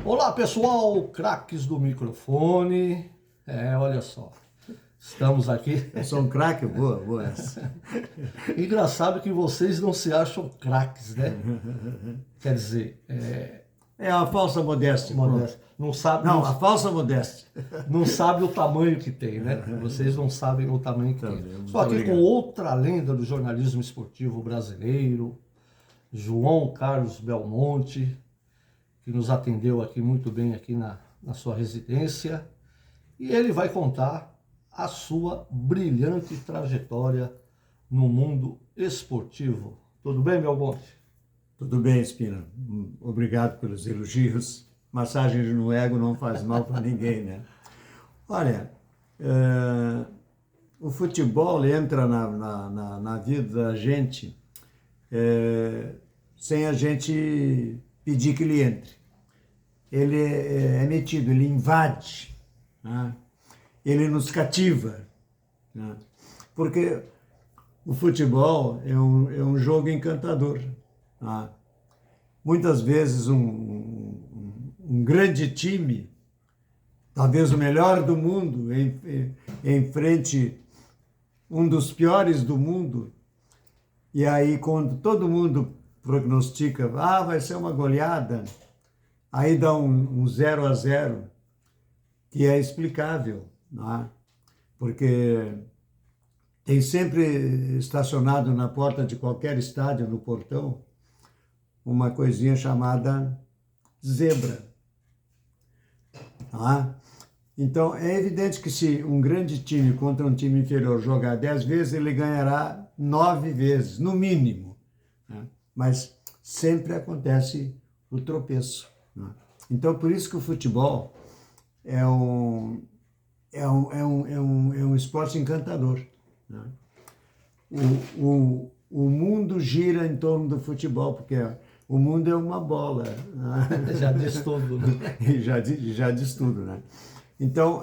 Olá pessoal, craques do microfone. Olha só, estamos aqui. Eu sou um craque, boa essa. Engraçado que vocês não se acham craques, né? Quer dizer, É uma falsa modéstia. modéstia. Não sabe, Não, a falsa modéstia. não sabe o tamanho que tem, né? Vocês não sabem o tamanho que tem. Estou aqui com outra lenda do jornalismo esportivo brasileiro, João Carlos Belmonte, que nos atendeu aqui muito bem aqui na sua residência, e ele vai contar a sua brilhante trajetória no mundo esportivo. Tudo bem, Belmonte? Tudo bem, Espina. Obrigado pelos elogios. Massagem no ego não faz mal para ninguém, né? Olha, o futebol entra na vida da gente sem a gente pedir que ele entre. Ele é metido, ele invade, né? Ele nos cativa, né? Porque o futebol é um jogo encantador, né? Muitas vezes um grande time, talvez o melhor do mundo, enfrente um dos piores do mundo, e aí quando todo mundo prognostica, vai ser uma goleada, aí dá um 0-0, que é explicável, né? Porque tem sempre estacionado na porta de qualquer estádio, no portão, uma coisinha chamada zebra. Tá? Então, é evidente que se um grande time contra um time inferior jogar 10 vezes, ele ganhará 9 vezes, no mínimo, né? Mas sempre acontece o tropeço, né? Então, por isso que o futebol é um esporte encantador, né? O mundo gira em torno do futebol, porque o mundo é uma bola, né? Já diz tudo, né? já diz tudo, né? Então,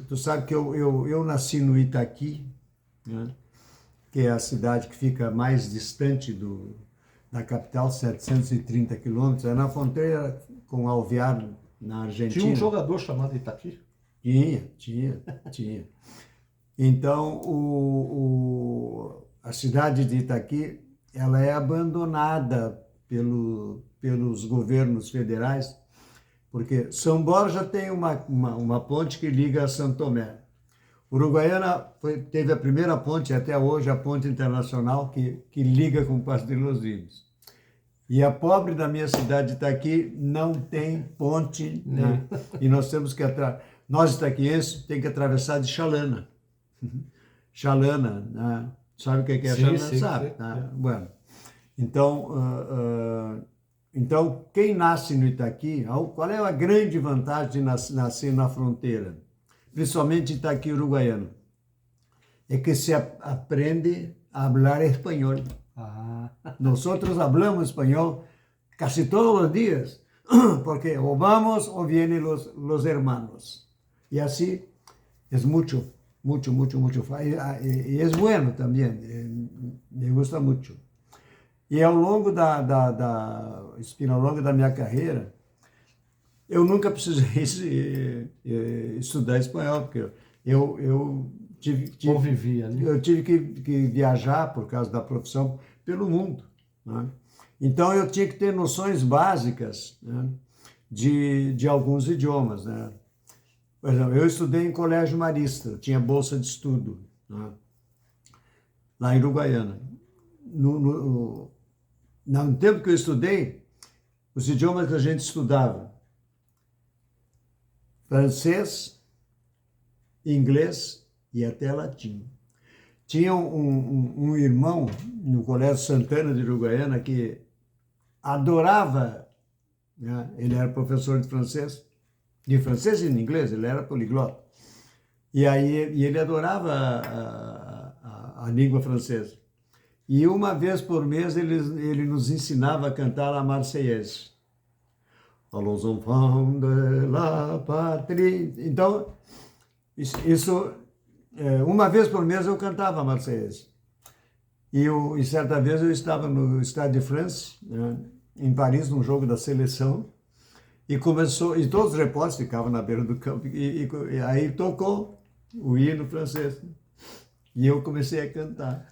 tu sabe que eu nasci no Itaqui, né? Que é a cidade que fica mais distante da capital, 730 quilômetros, é na fronteira com Alvear, na Argentina. Tinha um jogador chamado Itaqui? Tinha. Então, a cidade de Itaqui, ela é abandonada pelos governos federais, porque São Borja tem uma ponte que liga a São Tomé. Uruguaiana teve a primeira ponte, até hoje, a ponte internacional que liga com Passo de los Livros. E a pobre da minha cidade de Itaqui não tem ponte, né? E nós temos que nós itaquienses tem que atravessar de Xalana. Xalana, né? Sabe o que é Xalana? Sim, sabe, sim. né? Bueno, então, quem nasce no Itaqui, qual é a grande vantagem de nascer na fronteira? Principalmente Itaqui, Uruguaiano, é que se aprende a falar espanhol. Nosotros hablamos español casi todos los días, porque o vamos o vienen los hermanos. Y así es mucho. Y es bueno también, me gusta mucho. E ao longo ao longo da minha carreira, eu nunca precisei estudar espanhol, porque eu tive que viajar por causa da profissão pelo mundo, né? Então eu tinha que ter noções básicas, né, de alguns idiomas, né? Por exemplo, eu estudei em colégio marista, eu tinha bolsa de estudo, né, lá em Uruguaiana. No tempo que eu estudei, os idiomas que a gente estudava: francês, inglês e até latim. Tinha um irmão no Colégio Santana de Uruguaiana que adorava, né? Ele era professor de francês e de inglês, ele era poliglota. E ele adorava a língua francesa. E uma vez por mês ele nos ensinava a cantar a Marseillaise. Allons enfants de la patrie. Então, isso uma vez por mês eu cantava a Marseillaise. E certa vez eu estava no Stade de France, né, em Paris, num jogo da seleção, E começou, e todos os repórteres ficavam na beira do campo, e aí tocou o hino francês. E eu comecei a cantar.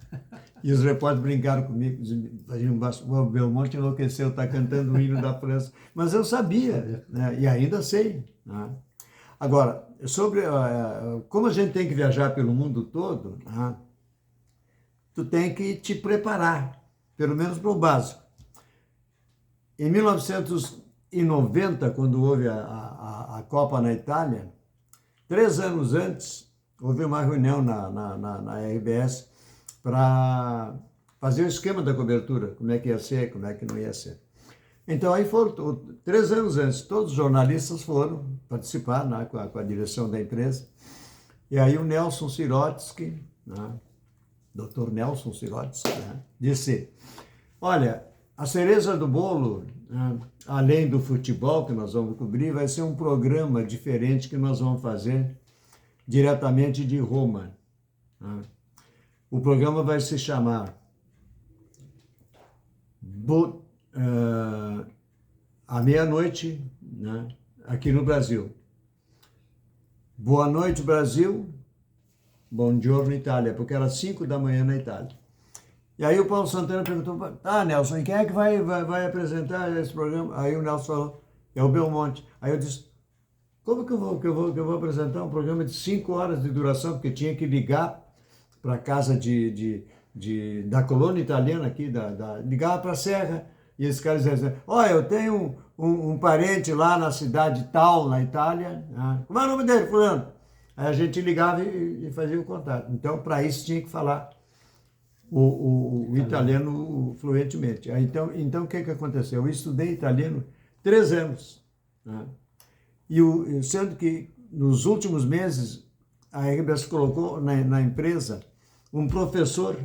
E os repórteres brincaram comigo, diziam, o Belmonte enlouqueceu, está cantando o hino da França. Mas eu sabia, né? E ainda sei. Né? Agora, sobre como a gente tem que viajar pelo mundo todo, né? Tu tem que te preparar, pelo menos para o básico. Em 1990, quando houve a Copa na Itália, 3 anos antes, houve uma reunião na RBS para fazer o esquema da cobertura, como é que ia ser, como é que não ia ser. Então, aí foram, 3 anos antes, todos os jornalistas foram participar, né, com a direção da empresa. E aí o Nelson Sirotsky, né, Dr. Nelson Sirotsky, né, disse, olha, a cereja do bolo, né, além do futebol que nós vamos cobrir, vai ser um programa diferente que nós vamos fazer diretamente de Roma. Né. O programa vai se chamar à meia-noite, né, aqui no Brasil. Boa noite, Brasil. Buongiorno, Itália, porque era 5 da manhã na Itália. E aí o Paulo Santana perguntou, Nelson, e quem é que vai apresentar esse programa? Aí o Nelson falou, é o Belmonte. Aí eu disse, como que eu vou apresentar um programa de 5 horas de duração? Porque tinha que ligar para a casa da colônia italiana aqui, ligava para a Serra, e esses caras diziam, olha, eu tenho um parente lá na cidade tal, na Itália, né? Como é o nome dele, fulano? Aí a gente ligava e fazia o contato. Então, para isso tinha que falar o italiano fluentemente. Aí, então, o que aconteceu? Eu estudei italiano 3 anos, né? Sendo que nos últimos meses a RBS colocou na empresa um professor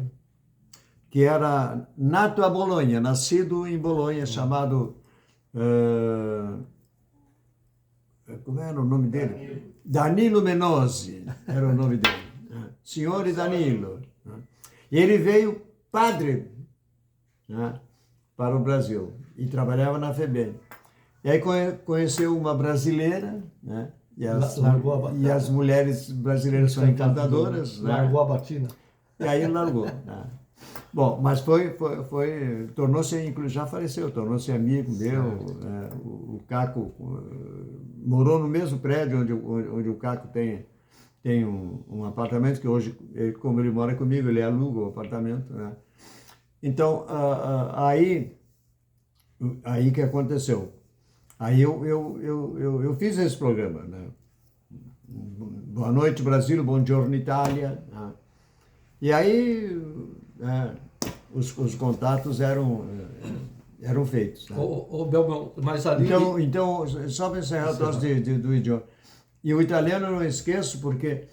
que era nato a Bolonha, nascido em Bolonha, chamado... como era o nome dele? Danilo Menosi era o nome dele. Signore Danilo. E ele veio padre, né, para o Brasil e trabalhava na FEBEM. E aí conheceu uma brasileira, né? E as mulheres brasileiras são encantadoras. Largou a batina. E aí ele largou. Né? Bom, mas tornou-se, inclusive já faleceu, tornou-se amigo meu. O Caco morou no mesmo prédio onde o Caco tem um apartamento, que hoje, como ele mora comigo, ele aluga o apartamento. Né? Então, aí que aconteceu? Aí eu fiz esse programa, né? Boa noite, Brasil, buongiorno, Itália. Né? E aí os contatos eram feitos. Né? Mas ali... Então, só para encerrar o troço do idioma. E o italiano eu não esqueço, porque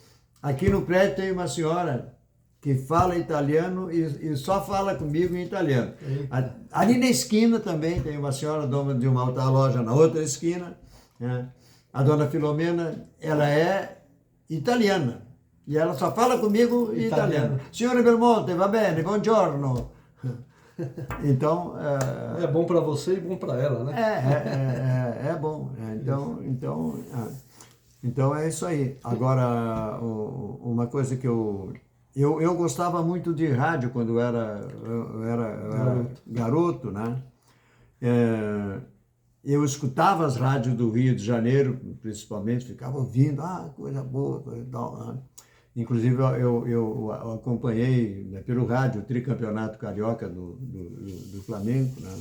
aqui no prédio tem uma senhora que fala italiano e só fala comigo em italiano. Ali na esquina também tem uma senhora, dona de uma outra loja na outra esquina. Né? A dona Filomena, ela é italiana. E ela só fala comigo em italiano. Signore Belmonte, va bene, buongiorno. Então... é bom para você e bom para ela, né? É bom. Então é isso aí. Agora, uma coisa que eu gostava muito de rádio quando eu era garoto, né? Eu escutava as rádios do Rio de Janeiro, principalmente, ficava ouvindo, coisa boa, coisa tal. Né? Inclusive, eu acompanhei, né, pelo rádio o tricampeonato carioca do Flamengo, né?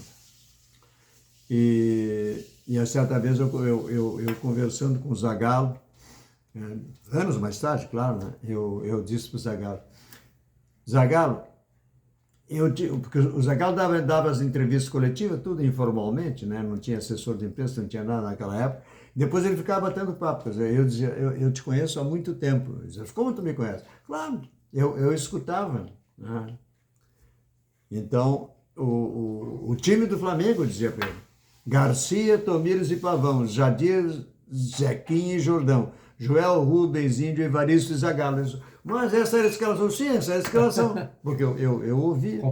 E a certa vez eu conversando com o Zagallo, anos mais tarde, claro, né? Eu disse para o Zagallo, porque o Zagallo dava as entrevistas coletivas, tudo informalmente, né? Não tinha assessor de imprensa, não tinha nada naquela época. Depois ele ficava batendo papo, quer dizer, eu dizia, eu te conheço há muito tempo. Eu dizia, como tu me conhece? Claro, eu escutava. Né? Então, o time do Flamengo, eu dizia para ele, Garcia, Tomires e Pavão, Jadir, Zequinha e Jordão, Joel, Rubens, Índio, Evaristo e Zagallo. Mas essa era a escalação? Sim, essa era a escalação. Porque eu ouvia,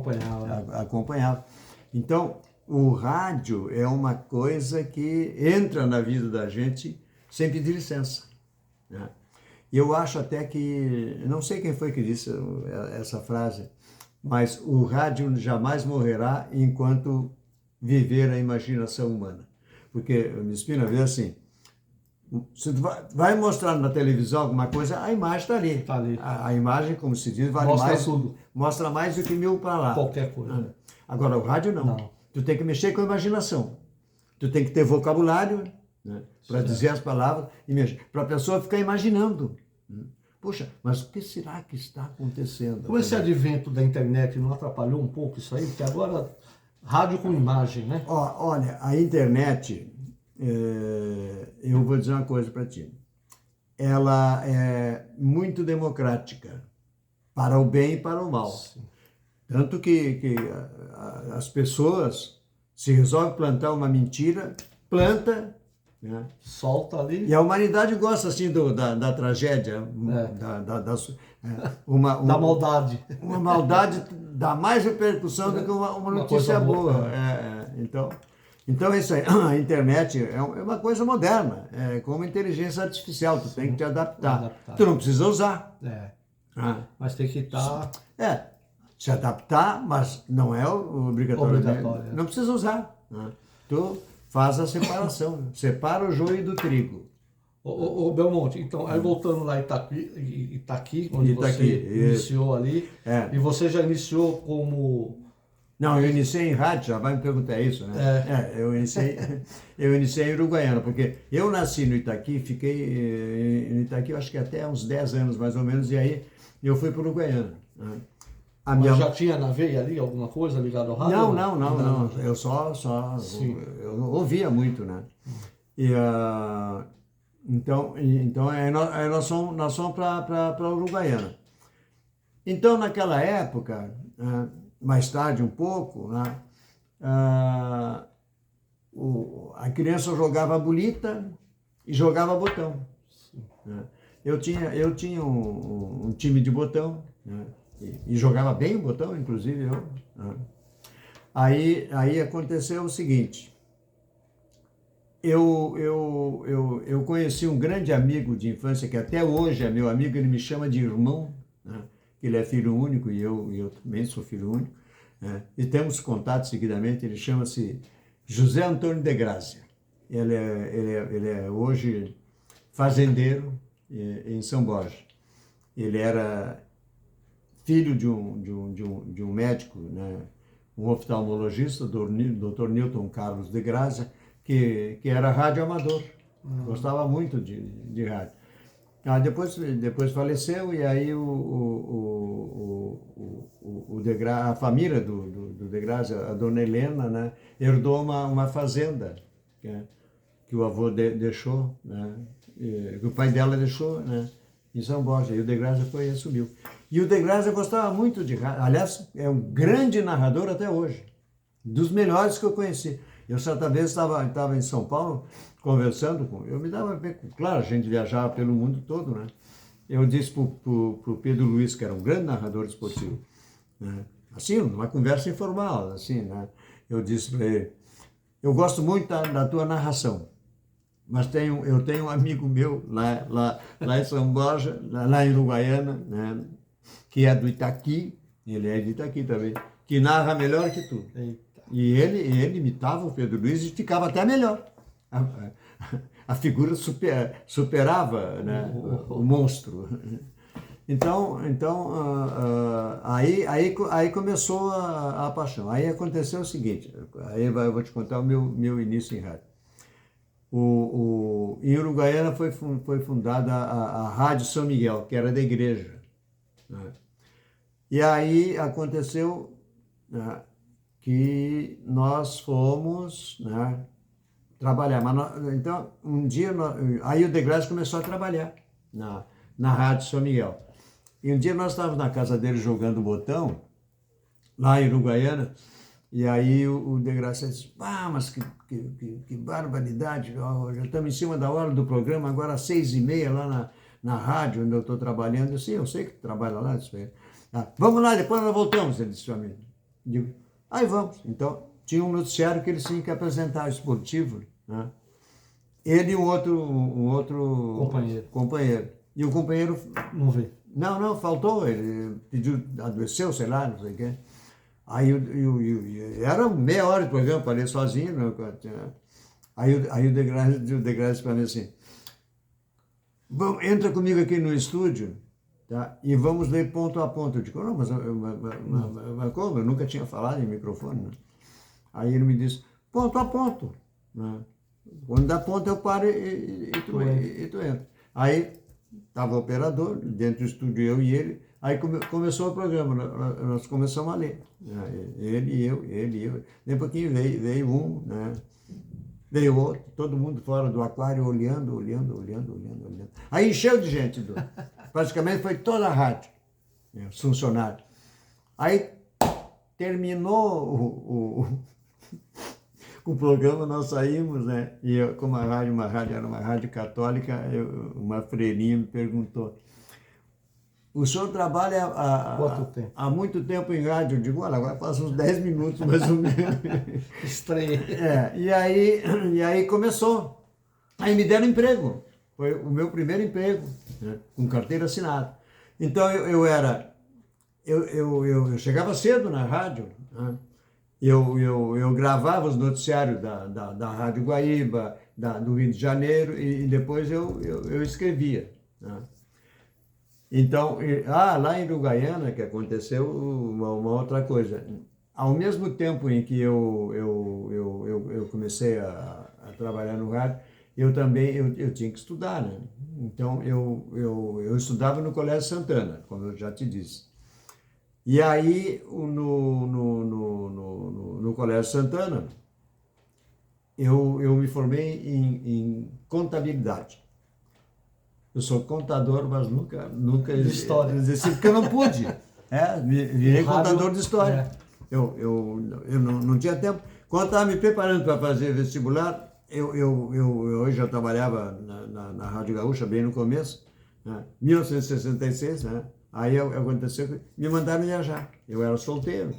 acompanhava. Então, o rádio é uma coisa que entra na vida da gente sem pedir licença, né? E eu acho até que, não sei quem foi que disse essa frase, mas o rádio jamais morrerá enquanto viver a imaginação humana. Porque, Espina, vê assim, se tu vai mostrar na televisão alguma coisa, a imagem está ali. Tá ali. A imagem, como se diz, vale Mostra mais, tudo. mostra mais do que 1000 para lá. Qualquer coisa. Agora, o rádio não. Tu tem que mexer com a imaginação. Tu tem que ter vocabulário, né, para dizer as palavras, para a pessoa ficar imaginando. Poxa, mas o que será que está acontecendo? Como esse advento da internet não atrapalhou um pouco isso aí? Porque agora, rádio com imagem, né? Olha, a internet, eu vou dizer uma coisa para ti. Ela é muito democrática, para o bem e para o mal. Sim. Tanto que as pessoas, se resolvem plantar uma mentira, planta, né? Solta ali. E a humanidade gosta assim da tragédia, da maldade. Uma maldade dá mais repercussão do que uma notícia boa. Então isso aí, a internet é uma coisa moderna, é como inteligência artificial, tu tem que te adaptar. Tu não precisa usar. Mas tem que estar... se adaptar, mas não é obrigatório. Não precisa usar. Tu faz a separação, separa o joio do trigo. Ô Belmonte, então, aí voltando lá em Itaqui, onde você iniciou ali, e você já iniciou como... Não, eu iniciei em rádio, já vai me perguntar isso, né? Eu iniciei em Uruguaiana, porque eu nasci no Itaqui, fiquei no Itaqui, eu acho que até uns 10 anos mais ou menos, e aí eu fui para o Uruguaiana. Mas já tinha na veia ali alguma coisa ligada ao rádio? Não. Eu eu ouvia muito, né? Então nós fomos para Uruguaiana. Então, naquela época, mais tarde um pouco, né, a criança jogava bolita e jogava botão. Né? Eu tinha um time de botão, né? E jogava bem o botão, inclusive eu. Aí aconteceu o seguinte, eu conheci um grande amigo de infância, que até hoje é meu amigo, ele me chama de irmão, né? Ele é filho único e eu também sou filho único, né? E temos contato seguidamente, ele chama-se José Antônio de Grácia. Ele é hoje fazendeiro em São Borja. Ele era filho de um médico, né, um oftalmologista, Dr. Newton Carlos de Grácia, que era radioamador, gostava muito de rádio. Depois faleceu, e aí a família do de Grácia, a dona Helena, né, herdou uma fazenda que o avô deixou, né, que o pai dela deixou, né, em São Borja, e o de Grácia foi e assumiu. E o de Grácia gostava muito de rádio, aliás, é um grande narrador até hoje, dos melhores que eu conheci. Eu certa vez estava em São Paulo conversando eu me dava bem, claro, a gente viajava pelo mundo todo, né? Eu disse pro Pedro Luiz, que era um grande narrador esportivo, né? Assim, numa conversa informal, assim, né? Eu disse para ele, eu gosto muito da tua narração, mas eu tenho um amigo meu lá em São Borja, lá em Uruguaiana, né, que é do Itaqui, ele é de Itaqui também, que narra melhor que tu. Eita. E ele imitava o Pedro Luiz e ficava até melhor. A figura superava, né, o monstro. Então aí começou a paixão. Aí aconteceu o seguinte, eu vou te contar o meu início em rádio. Em Uruguaiana foi fundada a Rádio São Miguel, que era da igreja, né? E aí aconteceu, né, que nós fomos, né, trabalhar. Então, um dia, aí o de Grácia começou a trabalhar na Rádio São Miguel. E um dia nós estávamos na casa dele jogando botão, lá em Uruguaiana, e aí o de Grácia disse, mas que barbaridade, já estamos em cima da hora do programa, agora às 6h30 lá na rádio, onde eu estou trabalhando. Eu disse, eu sei que trabalha lá. Disse, vamos lá, depois nós voltamos, ele disse para mim. Digo, aí vamos. Então, tinha um noticiário que eles tinham que apresentar esportivo, né? Ele e um outro companheiro. E o companheiro... Não veio. Não, faltou. Ele pediu, adoeceu, sei lá, não sei o quê. Aí era meia hora de programa para ler sozinho. Né? Aí o Degrassi disse para mim assim, entra comigo aqui no estúdio, tá? E vamos ler ponto a ponto. Eu digo, não, mas como? Eu nunca tinha falado em microfone. Né? Aí ele me disse, ponto a ponto. Né? Quando dá ponto eu paro e tu entra. Aí estava o operador, dentro do estúdio eu e ele, aí começou o programa, nós começamos a ler. Ele e eu. Daí um pouquinho veio um, né? Veio outro, todo mundo fora do aquário olhando. Aí encheu de gente, praticamente foi toda a rádio, né, os funcionários. Aí terminou o programa, nós saímos, né? E eu, como era uma rádio católica, uma freirinha me perguntou, o senhor trabalha há muito tempo em rádio? Eu digo, olha, agora passa uns 10 minutos mais ou menos. Estranho. E aí começou. Aí me deram emprego. Foi o meu primeiro emprego, né? Com carteira assinada. Então eu chegava cedo na rádio, né? Eu gravava os noticiários da Rádio Guaíba, do Rio de Janeiro, e depois eu escrevia. Né? Então, lá em Uruguaiana que aconteceu uma outra coisa. Ao mesmo tempo em que eu comecei a trabalhar no rádio, eu também eu tinha que estudar, né? Então, eu estudava no Colégio Santana, como eu já te disse. E aí, no Colégio Santana, eu me formei em contabilidade. Eu sou contador, mas nunca de história. Porque eu não pude. Virei contador de história. Eu não tinha tempo. Quando estava me preparando para fazer vestibular, eu já trabalhava na Rádio Gaúcha, bem no começo, né? 1966, né? Aí aconteceu que me mandaram viajar. Eu era solteiro.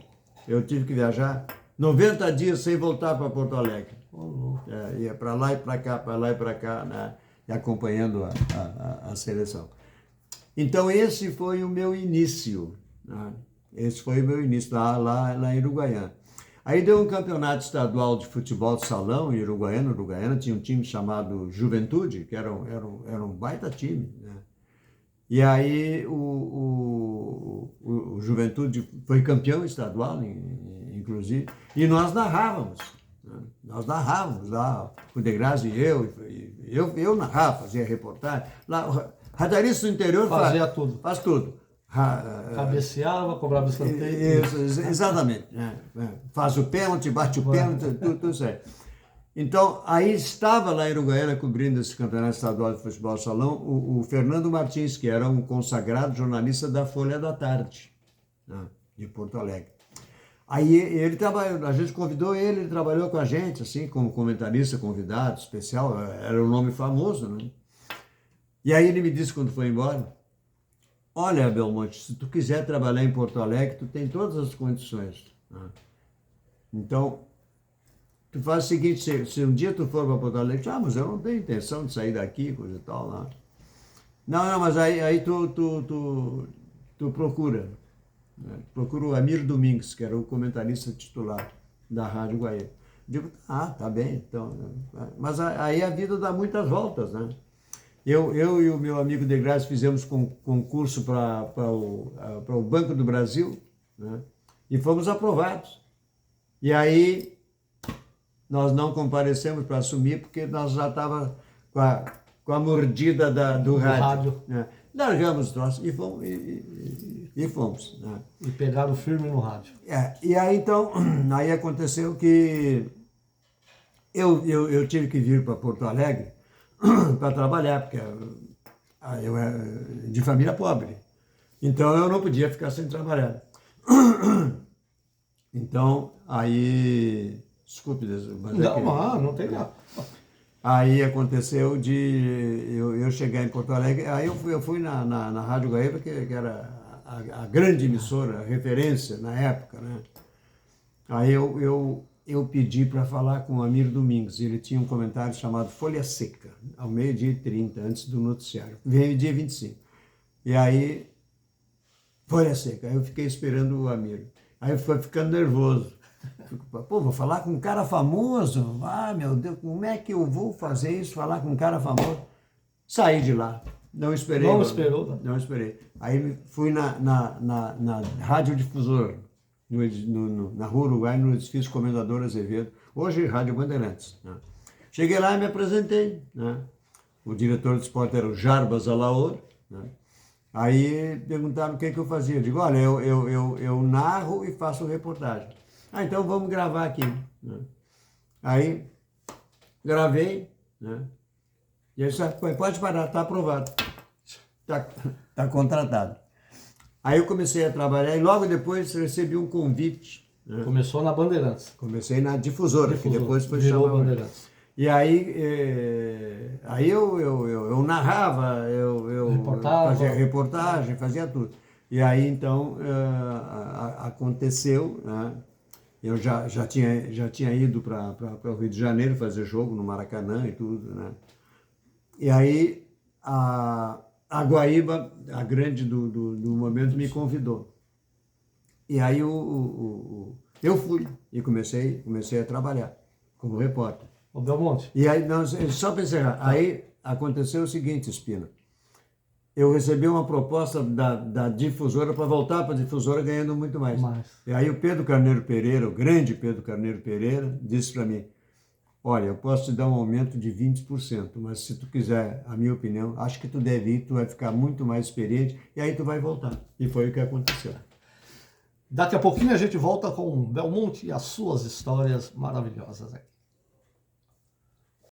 Eu tive que viajar 90 dias sem voltar para Porto Alegre. Ia para lá e para cá, né? E acompanhando a seleção. Então, esse foi o meu início. Né? Esse foi o meu início lá em Uruguaiana. Aí deu um campeonato estadual de futebol de salão em Uruguaiana. Uruguaiana tinha um time chamado Juventude, que era um baita time, né? E aí o Juventude foi campeão estadual, inclusive, e nós narrávamos. Né? Nós narrávamos lá, o Degrassi e eu narrava, fazia reportagem. Lá, radialista do interior faz tudo. Cabeceava, cobrava escanteio. Exatamente. Faz o pênalti, bate o pênalti, tudo certo. Então, aí estava lá em Uruguaiana, cobrindo esse campeonato estadual de futebol salão, o Fernando Martins, que era um consagrado jornalista da Folha da Tarde, né, de Porto Alegre. Aí ele trabalhou, a gente convidou ele trabalhou com a gente, assim, como comentarista convidado, especial, era um nome famoso, né? E aí ele me disse quando foi embora, olha, Belmonte, se tu quiser trabalhar em Porto Alegre, tu tem todas as condições. Né? Então, tu faz o seguinte, se um dia tu for para Porto Alegre, mas eu não tenho intenção de sair daqui, coisa e tal, lá. Não, mas aí tu procura. Né? Procura o Amir Domingues, que era o comentarista titular da Rádio Guaíba. Digo, tá bem, então. Mas aí a vida dá muitas voltas, né? Eu e o meu amigo Degrassi fizemos concurso para o Banco do Brasil, né? E fomos aprovados. E aí nós não comparecemos para assumir porque nós já estávamos com a mordida do rádio. Né? Largamos os troços e fomos. Né? E pegaram firme no rádio. E aí então, aí aconteceu que eu tive que vir para Porto Alegre para trabalhar, porque eu era de família pobre. Então eu não podia ficar sem trabalhar. Então, aí... Desculpe, mas não tem nada. Aí aconteceu de eu chegar em Porto Alegre, aí eu fui na Rádio Guaíba, que era a grande emissora, a referência na época, né? Aí eu eu pedi para falar com o Amir Domingues. Ele tinha um comentário chamado Folha Seca, ao 12h30, antes do noticiário. Veio dia 25. E aí, Folha Seca. Aí eu fiquei esperando o Amir. Aí eu fui ficando nervoso. Pô, vou falar com um cara famoso? Ah, meu Deus, como é que eu vou fazer isso, falar com um cara famoso? Saí de lá. Não esperei. Não esperou? Não esperei. Aí fui na radiodifusor, na Rua Uruguai, no edifício Comendador Azevedo, hoje Rádio Bandeirantes. Né? Cheguei lá e me apresentei. Né? O diretor de esporte era o Jarbas Alaor. Né? Aí perguntaram o que eu fazia. Eu digo, olha, eu narro e faço reportagem. Ah, então vamos gravar aqui. Né? Aí gravei, né? E aí disse, pode parar, está aprovado. Está contratado. Aí eu comecei a trabalhar e logo depois recebi um convite. Né? Começou na Bandeirantes. Comecei na Difusora, que depois foi chamada Bandeirantes. E aí eu narrava, eu fazia reportagem, fazia tudo. E aí então aconteceu, né? Eu já tinha ido para o Rio de Janeiro fazer jogo no Maracanã e tudo, né? E aí a Guaíba, a grande do momento, me convidou. E aí eu fui e comecei a trabalhar como repórter. O Belmonte. E aí, só para encerrar, aí aconteceu o seguinte, Espina. Eu recebi uma proposta da Difusora para voltar para a Difusora ganhando muito mais. E aí o Pedro Carneiro Pereira, o grande Pedro Carneiro Pereira, disse para mim, olha, eu posso te dar um aumento de 20%, mas se tu quiser, a minha opinião, acho que tu deve ir, tu vai ficar muito mais experiente e aí tu vai voltar. E foi o que aconteceu. Daqui a pouquinho a gente volta com o Belmonte e as suas histórias maravilhosas aqui.